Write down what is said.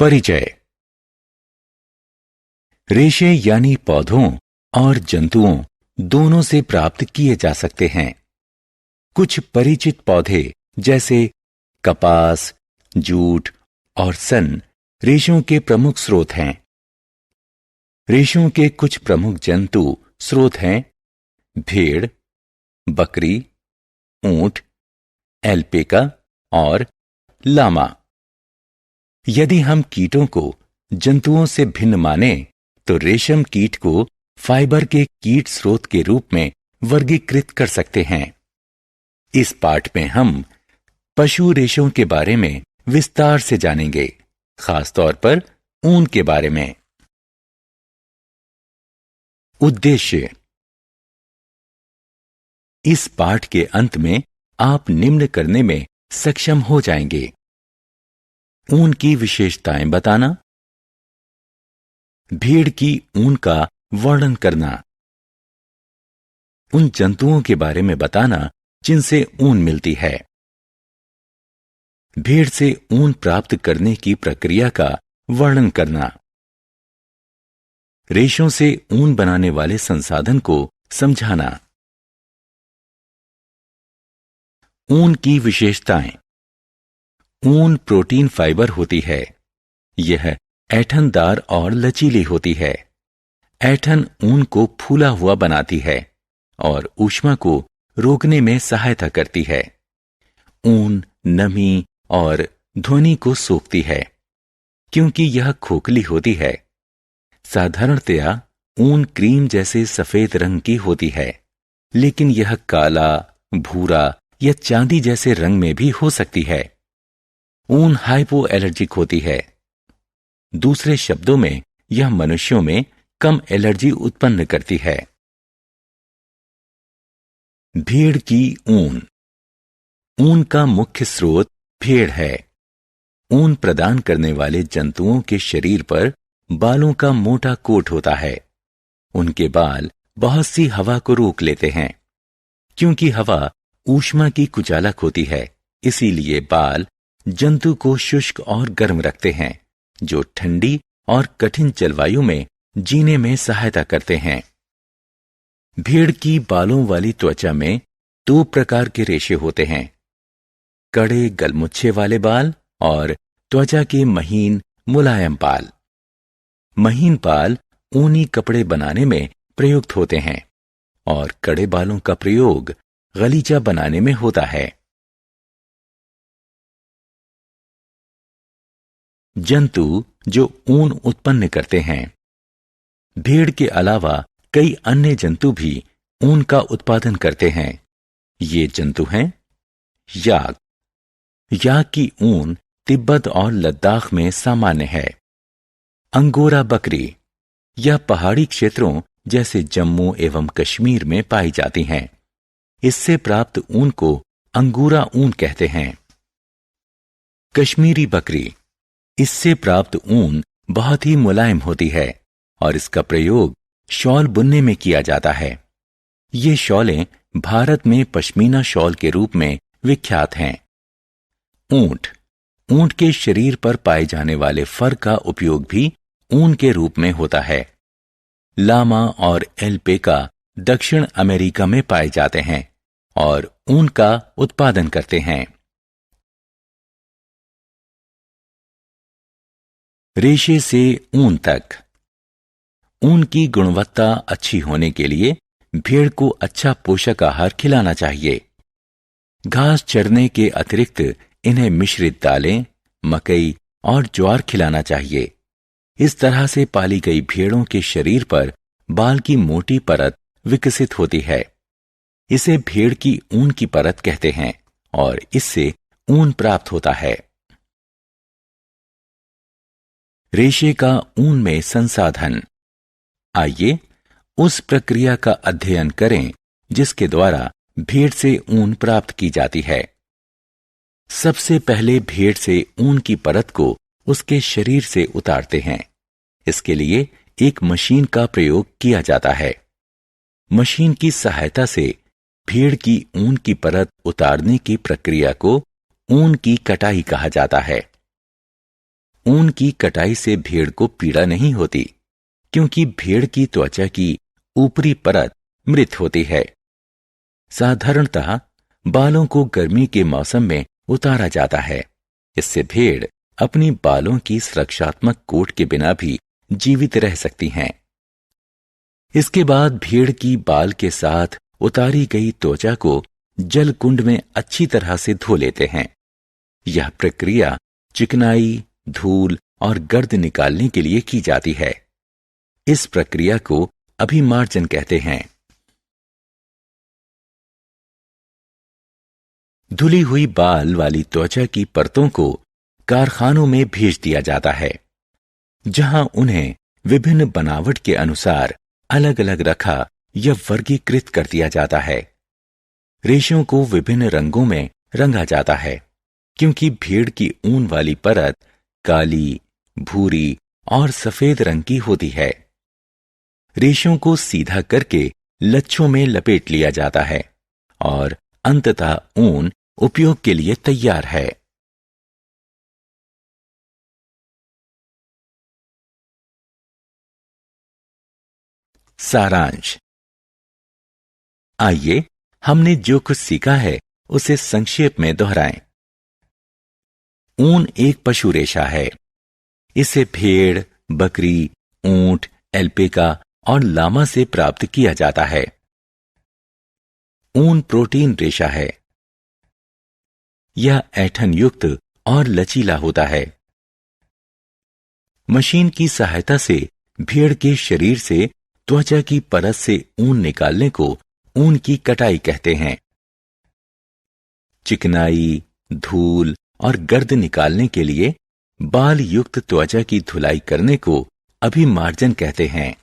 परिचय। रेशे यानी पौधों और जंतुओं दोनों से प्राप्त किए जा सकते हैं। कुछ परिचित पौधे जैसे कपास, जूट और सन रेशों के प्रमुख स्रोत हैं। रेशों के कुछ प्रमुख जंतु स्रोत हैं भेड़, बकरी, ऊंट, एल्पेका और लामा। यदि हम कीटों को जंतुओं से भिन्न माने तो रेशम कीट को फाइबर के कीट स्रोत के रूप में वर्गीकृत कर सकते हैं। इस पाठ में हम पशु रेशों के बारे में विस्तार से जानेंगे, खासतौर पर ऊन के बारे में। उद्देश्य। इस पाठ के अंत में आप निम्न करने में सक्षम हो जाएंगे: ऊन की विशेषताएं बताना, भेड़ की ऊन का वर्णन करना, उन जंतुओं के बारे में बताना जिनसे ऊन मिलती है, भेड़ से ऊन प्राप्त करने की प्रक्रिया का वर्णन करना, रेशों से ऊन बनाने वाले संसाधन को समझाना। ऊन की विशेषताएं। ऊन प्रोटीन फाइबर होती है। यह ऐंठनदार और लचीली होती है। ऐंठन ऊन को फूला हुआ बनाती है और ऊष्मा को रोकने में सहायता करती है। ऊन नमी और ध्वनि को सोखती है क्योंकि यह खोखली होती है। साधारणतया ऊन क्रीम जैसे सफेद रंग की होती है, लेकिन यह काला, भूरा या चांदी जैसे रंग में भी हो सकती है। ऊन हाइपो एलर्जिक होती है। दूसरे शब्दों में यह मनुष्यों में कम एलर्जी उत्पन्न करती है। भेड़ की ऊन। ऊन का मुख्य स्रोत भेड़ है। ऊन प्रदान करने वाले जंतुओं के शरीर पर बालों का मोटा कोट होता है। उनके बाल बहुत सी हवा को रोक लेते हैं। क्योंकि हवा ऊष्मा की कुचालक होती है, इसीलिए बाल जंतु को शुष्क और गर्म रखते हैं, जो ठंडी और कठिन जलवायु में जीने में सहायता करते हैं। भेड़ की बालों वाली त्वचा में 2 प्रकार के रेशे होते हैं: कड़े गलमुच्छे वाले बाल और त्वचा के महीन मुलायम बाल। महीन बाल ऊनी कपड़े बनाने में प्रयुक्त होते हैं और कड़े बालों का प्रयोग गलीचा बनाने में होता है। जंतु जो ऊन उत्पन्न करते हैं। भेड़ के अलावा कई अन्य जंतु भी ऊन का उत्पादन करते हैं। ये जंतु हैं याक। याक की ऊन तिब्बत और लद्दाख में सामान्य है। अंगोरा बकरी। यह पहाड़ी क्षेत्रों जैसे जम्मू एवं कश्मीर में पाई जाती हैं। इससे प्राप्त ऊन को अंगूरा ऊन कहते हैं। कश्मीरी बकरी। इससे प्राप्त ऊन बहुत ही मुलायम होती है और इसका प्रयोग शॉल बुनने में किया जाता है। ये शॉलें भारत में पश्मीना शॉल के रूप में विख्यात हैं। ऊंट। ऊंट के शरीर पर पाए जाने वाले फर का उपयोग भी ऊन के रूप में होता है। लामा और एल्पेका दक्षिण अमेरिका में पाए जाते हैं और ऊन का उत्पादन करते हैं। रेशे से ऊन तक। ऊन की गुणवत्ता अच्छी होने के लिए भेड़ को अच्छा पोषक आहार खिलाना चाहिए। घास चरने के अतिरिक्त इन्हें मिश्रित दालें, मकई और ज्वार खिलाना चाहिए। इस तरह से पाली गई भेड़ों के शरीर पर बाल की मोटी परत विकसित होती है। इसे भेड़ की ऊन की परत कहते हैं और इससे ऊन प्राप्त होता है। रेशे का ऊन में संसाधन। आइए उस प्रक्रिया का अध्ययन करें जिसके द्वारा भेड़ से ऊन प्राप्त की जाती है। सबसे पहले भेड़ से ऊन की परत को उसके शरीर से उतारते हैं। इसके लिए एक मशीन का प्रयोग किया जाता है। मशीन की सहायता से भेड़ की ऊन की परत उतारने की प्रक्रिया को ऊन की कटाई कहा जाता है। ऊन की कटाई से भेड़ को पीड़ा नहीं होती, क्योंकि भेड़ की त्वचा की ऊपरी परत मृत होती है। साधारणतः बालों को गर्मी के मौसम में उतारा जाता है। इससे भेड़ अपनी बालों की सुरक्षात्मक कोट के बिना भी जीवित रह सकती हैं। इसके बाद भेड़ की बाल के साथ उतारी गई त्वचा को जल कुंड में अच्छी तरह से धो लेते हैं। यह प्रक्रिया चिकनाई, धूल और गर्द निकालने के लिए की जाती है। इस प्रक्रिया को अभिमार्जन कहते हैं। धुली हुई बाल वाली त्वचा की परतों को कारखानों में भेज दिया जाता है, जहां उन्हें विभिन्न बनावट के अनुसार अलग अलग रखा या वर्गीकृत कर दिया जाता है। रेशों को विभिन्न रंगों में रंगा जाता है, क्योंकि भेड़ की ऊन वाली परत काली, भूरी और सफेद रंग की होती है। रेशों को सीधा करके लच्छों में लपेट लिया जाता है और अंततः ऊन उपयोग के लिए तैयार है। सारांश। आइए हमने जो कुछ सीखा है उसे संक्षेप में दोहराएं। ऊन एक पशु रेशा है। इसे भेड़, बकरी, ऊंट, एल्पेका और लामा से प्राप्त किया जाता है। ऊन प्रोटीन रेशा है। यह ऐंठन युक्त और लचीला होता है। मशीन की सहायता से भेड़ के शरीर से त्वचा की परत से ऊन निकालने को ऊन की कटाई कहते हैं। चिकनाई, धूल और गर्द निकालने के लिए बाल युक्त त्वचा की धुलाई करने को अभिमार्जन कहते हैं।